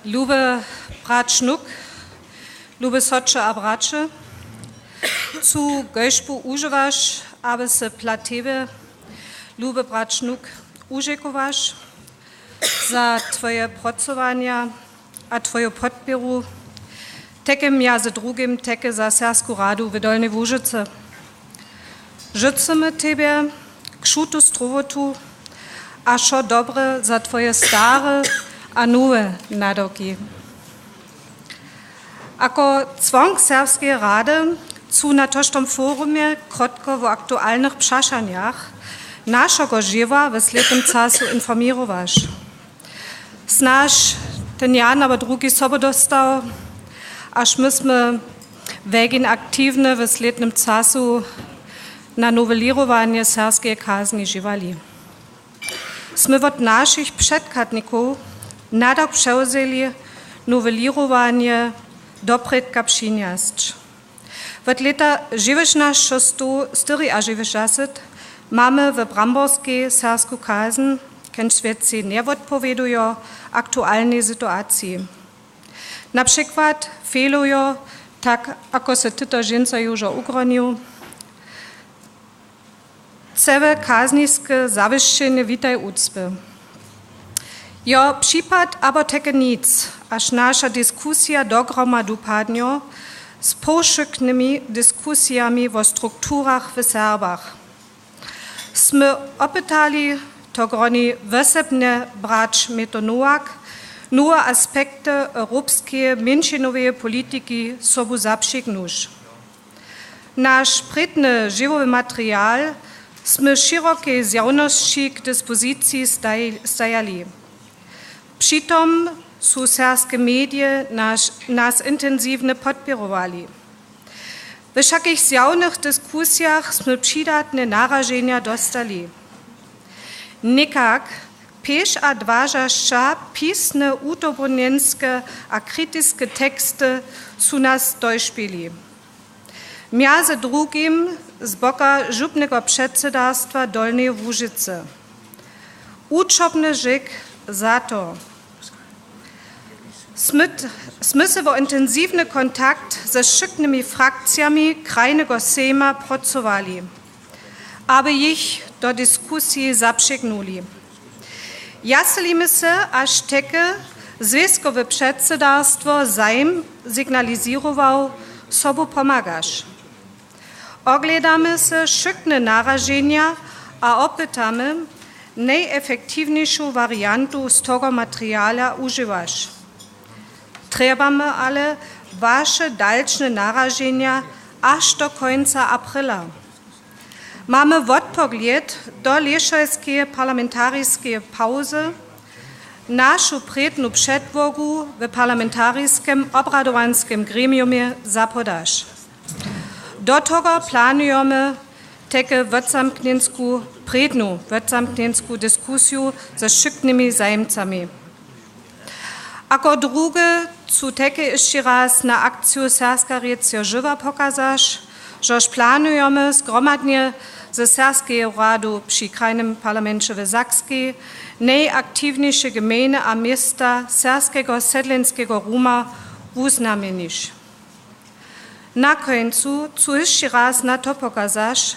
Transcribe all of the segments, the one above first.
Lube brat Schnuk, lube socze a bracze, cu gojszpu używasz, aby se platebe, lube brat Schnuk użykowasz, za twoje pracowania, a twoją podpieru, tekem ja ze drugim teke za Sersku radu w Dolnej Łużyce. Życzymy tebe, kszutu strowotu, a szo dobre za twoje stare a nowe nadoki. Ako cwong Serbskiej Rady, cu na tożtom forumie krotko w aktualnych przaszaniach, naszego żywa w sletnym czasu informirowasz. Snaż ten Jan aber drugi sobie dostał, aż myśmy wegin aktywne w sletnym czasu na nowelirowanie serbskiej kazni żywali. Sme od naszych przedkatników nadok przeuzeli nowelirowanie dopredka przyniast. Od lata 1964 mamy w Bramborskiej serbską kazn, kęż świadcy nie odpowiadają aktualnej sytuacji. Na przykład fehlują, tak ako se tyto żynca już ugronił, całe kazniskie zawieszenie witaj ucpy. Jo przypad aber teke nic, aż nasza dyskusja dogromadu padnie z powszechnymi dyskusjami o strukturach w Serbach. Sme opytali to groni wysepnie brać metonuak, nowe aspekty europejskiej międzynowej polityki sobu zaprzygnusz. Nasz predny żywowy materiał sme szerokiej zjawności k dyspozycji stajali. Přitom su serbskie medie nas intensywnie podpierowali. W wszakich zjawnych dyskusjach sme przydatne narażenia dostali. Nikak peš a dważaszcza pisne utobonienskie a krytyskie teksty su nas dojszpili. Między drugim z boka żupnego przedsiębiorstwa Dolnej Łużyce. Uczobny żyk za to. Sme se w intensywny kontakt ze wszystkimi frakcjami krajnego sejma pracowali, aby ich do dyskusji zaprzygnuli. Jaselimy se, aż teke związkowe przedsiębiorstwo Sejm sygnalizował, sobu pomagasz. Oglądamy se wszystkie narażenia, a opytamy, najefektywniejszą wariantu z tego materiału używasz. Trebamy ale wasze dalsze narażenia aż do końca aprila. Mamy odpogled do leszajskiej parlamentaryjskiej pauzy, naszą prednu przedwogu w parlamentaryjskim obradowanskim gremiumie zapodasz. Do tego planujemy teke prednu wedzamknięcku dyskusję ze wszystkimi zajemcami. Ako drugie, cu teke jeszcze raz na akcję Serska Recja Żywa pokazasz, żeż planujemy zgromadnie ze Serskiej Radu przy krajnym parlamencie w Sakskiej najaktywniejsze gminy a miasta serskiego sedlenskiego Ruma uznamienisz. Na końcu, cu jeszcze raz na to pokazasz,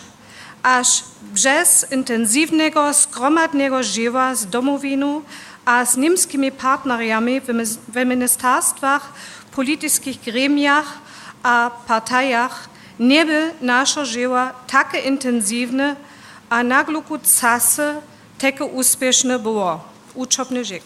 aż bez intensywnego zgromadnego żywa z domowinu a z niemskimi partneriami w ministerstwach, politycznych gremiach a partajach nie by nasza żyła takie intensywne, a na gluku czasy takie uspieszne było. Uczobny żyk.